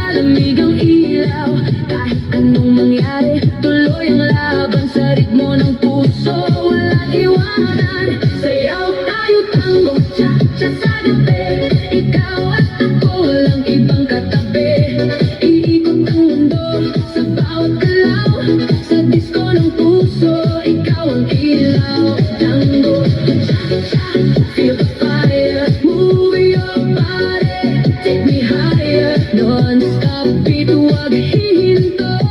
maglalamig ang ilaw. Kahit anong mangyari, tuloy ang laban sa ritmo ng puso. Walang iwanan, sayaw tayo tango, cha-cha sa gabi. Ikaw at ako, walang ibang katabi. Iikot ang mundo sa bawat galaw, sa disco ng puso, ikaw ang ilaw. Tango, cha-cha, feel the fire, move your body, take me higher. Non-stop beat, huwag hihinto,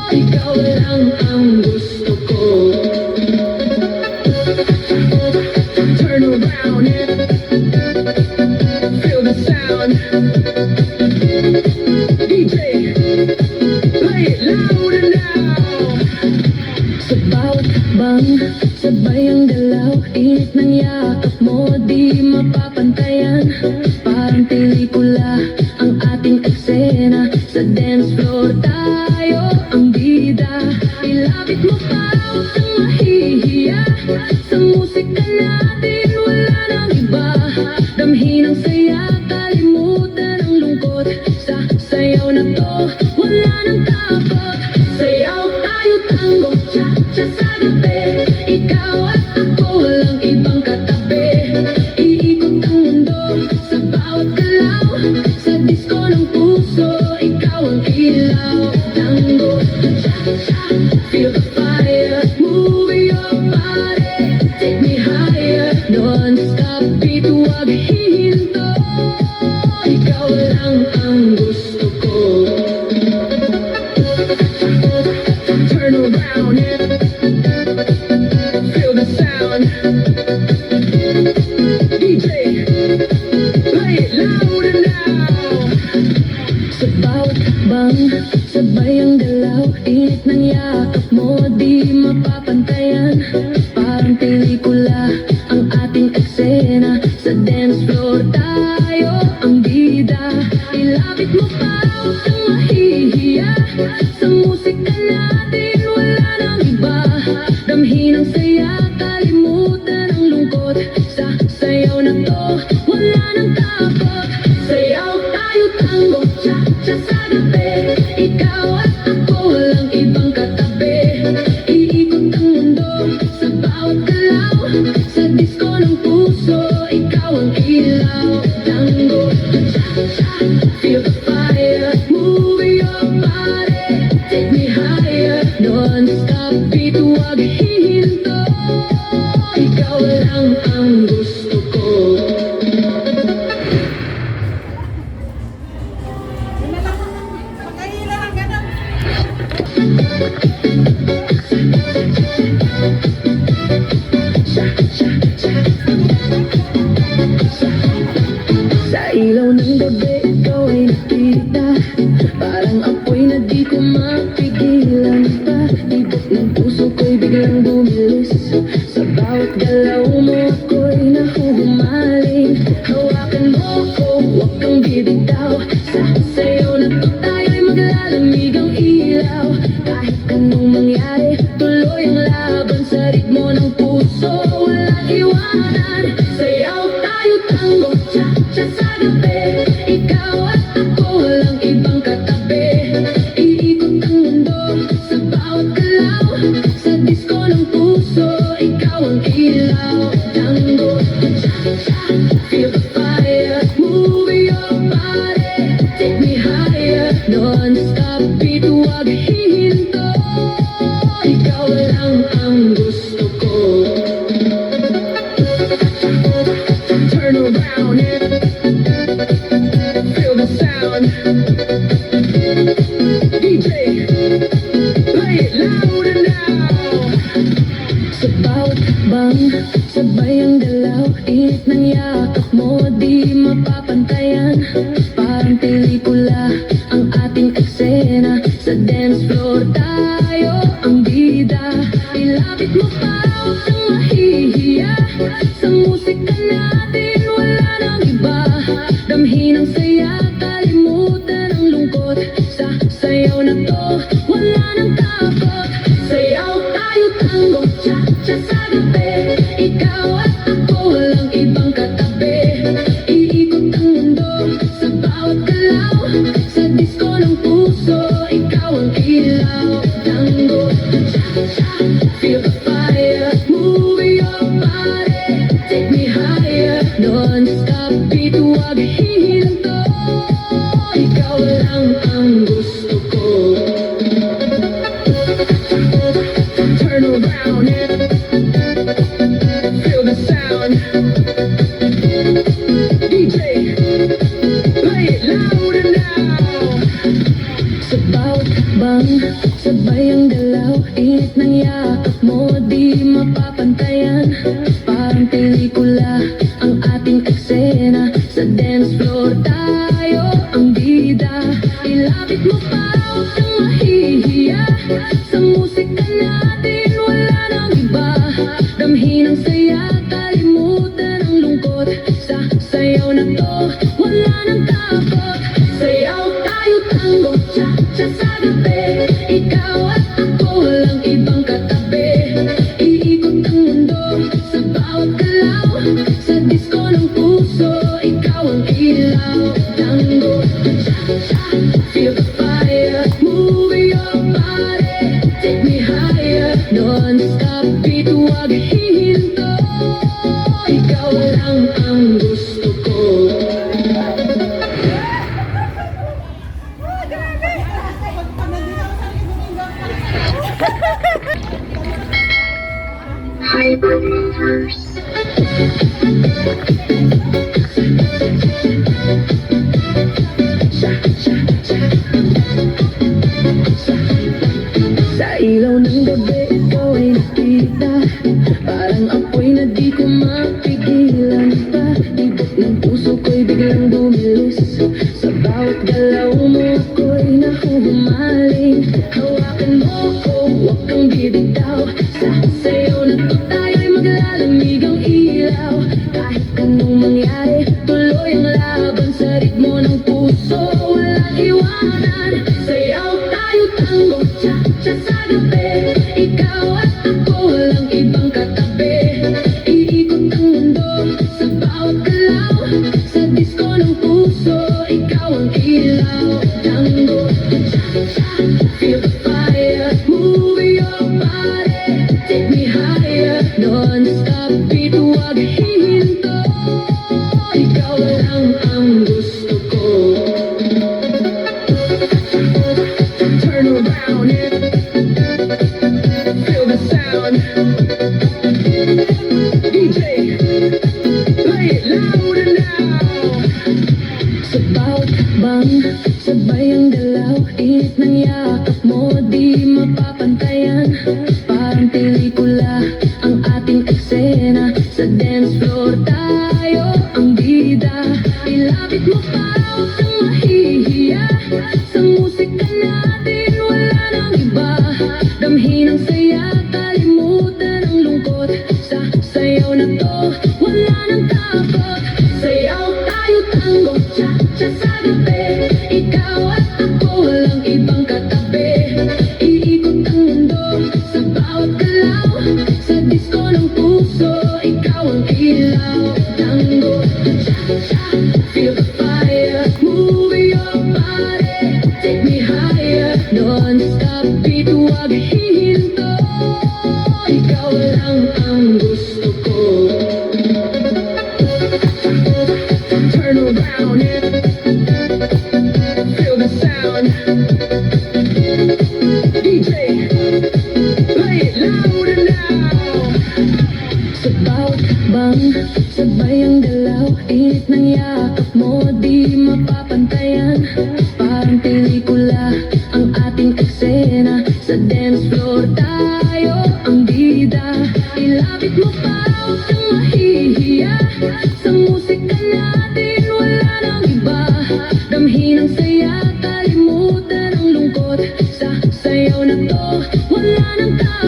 ikaw lang ang gusto ko. Turn around and feel the sound. DJ, play it louder now. Sa bawat hakbang, sabay ang galaw. Init ng yakap mo, di mapapantayan. Parang pelikula ang ating eksena. Sa dance floor tayo ang bida. Ilapit mo pa, huwag kang mahihiya. Sa musika natin wala nang iba. Damhin ang saya, kalimutan ang lungkot. Sa sayaw na to, wala nang takot. Sayaw tayo tango, cha-cha sa gabi. Ikaw at ako, walang ibang katabi. Iikot ang mundo sa bawat galaw, sa disco ng puso, ikaw ang ilaw. Tango, cha-cha, feel the fire, move your body, take me higher. Non-stop beat, huwag hihinto, ikaw lang ang gusto ko. Turn around and feel the sound. DJ, play it louder now. Sa bawat hakbang, sabay ang galaw. Init ng yakap mo, di mapapantayan. Parang pelikula ang ating eksena. Sa dance floor tayo ang bida. Ilapit mo pa, huwag kang mahihiya. Sa musika natin wala nang iba. Damhin ang saya, kalimutan ang lungkot. Sa sayaw na to, wala nang takot. Sayaw tayo tango, cha-cha sa gabi. Ikaw at ako, walang ibang katabi. Iikot ang mundo sa bawat galaw, sa disco ng puso, ikaw ang ilaw. Tango, cha-cha, feel the fire, move your body, take me higher. Non-stop beat, huwag hihinto, ikaw lang ang gusto ko. Sa ilaw ng gabi, ikaw ay nakita. Parang apoy na di ko mapigilan pa. Tibok ng puso ko'y biglang bumilis. Sa bawat galaw mo ako'y nahuhumaling. Hawakan mo ko, huwag kang bibitaw. Sa sayaw na to tayo'y maglalamig ang ilaw. Kahit anong mangyari, tuloy ang laban sa ritmo ng puso. Walang iwanan, sayaw tayo tango, cha-cha sa gabi. Ikaw at ako, walang ibang katabi. Iikot ang mundo sa bawat galaw, sa disco ng puso, ikaw ang ilaw. Tango, cha-cha, feel the fire, move your body, take me higher. Non-stop beat, huwag hihinto, ikaw lang ang gusto ko. Turn around and feel the sound. DJ, play it louder now. Sa bawat hakbang, sabay ang galaw. Init ng yakap mo, di mapapantayan. Parang pelikula ang ating eksena. Sa dance floor tayo ang bida. Ilapit mo pa, huwag kang mahihiya. Sa musika natin wala nang iba. Damhin ang saya, kalimutan ang lungkot. Sa sayaw na to, wala nang takot. Sayaw tayo tango, cha-cha sa gabi. Ikaw at ako, walang ibang katabi. Iikot ang mundo sa bawat galaw, sa ikaw lang ang gusto ko. Turn around and feel the sound. DJ, play it louder now. Sa bawat hakbang, sabay ang galaw, init ng yakap mo, di mapapantayan. Parang pelikula ang ating eksena, sa dance floor tayo ang bida. Ilapit mo pa, huwag kang mahihiya, sa musika natin wala nang iba. Damhin ang saya, kalimutan ang lungkot, sa sayaw na to wala nang takot. Sayaw tayo tango, cha-cha sa gabi, ikaw at ako walang ibang katabi. Iikot ang mundo sa bawat galaw, sa disco ng puso, ikaw ang ilaw. Tango, cha-cha, feel the fire, move your body, take me higher. Non-stop beat, huwag hihinto, ikaw lang ang gusto ko. Sa ilaw ng gabi, ikaw ay nakita, parang apoy na di ko mapigilan pa. Tibok ng puso ko'y biglang bumilis, sa bawat galaw mo ako'y nahuhumaling. Hawakan mo ko, huwag kang bibitaw, sa sayaw na to tayo'y maglalamig ang ilaw. Kahit anong mangyari, tuloy ang laban sa ritmo ng puso, walang iwanan. Sayaw tayo tango, cha-cha sa gabi, ikaw at ako walang ibang katabi. Iikot ang mundo sa bawat galaw, sa disco ng puso, ikaw ang ilaw. Tango, cha-cha, feel the fire, move your body, take me higher. Non-stop beat, huwag hihinto, ikaw lang ang gusto ko. Turn around and feel the sound. DJ, play it louder now. Sa bawat hakbang, sabay ang galaw, init ng yakap mo, di mapapantayan. Parang pelikula ang ating eksena, sa dance floor tayo ang bida. Ilapit mo pa, huwag kang mahihiya, sa musika natin wala nang iba. Damhin ang saya, kalimutan ang lungkot, sa sayaw na to wala nang takot. Sayaw tayo tango, cha-cha sa gabi, ikaw at ako walang ibang katabi. Iikot ang mundo sa bawat galaw, sa disco ng puso, ikaw ang ilaw. Tango, cha-cha, feel the fire, move your body, take me higher. Non-stop beat, huwag hihinto, ikaw lang ang gusto ko. Turn around and feel the sound. DJ, play it louder now. Sa bawat hakbang, sabay ang galaw, init ng yakap mo, di mapapantayan. Parang pelikula ang ating eksena, sa dance floor tayo ang bida. Ilapit mo pa, huwag kang mahihiya, sa musika natin wala nang iba. Damhin ang saya, kalimutan ang lungkot, sa sayaw na to wala nang takot.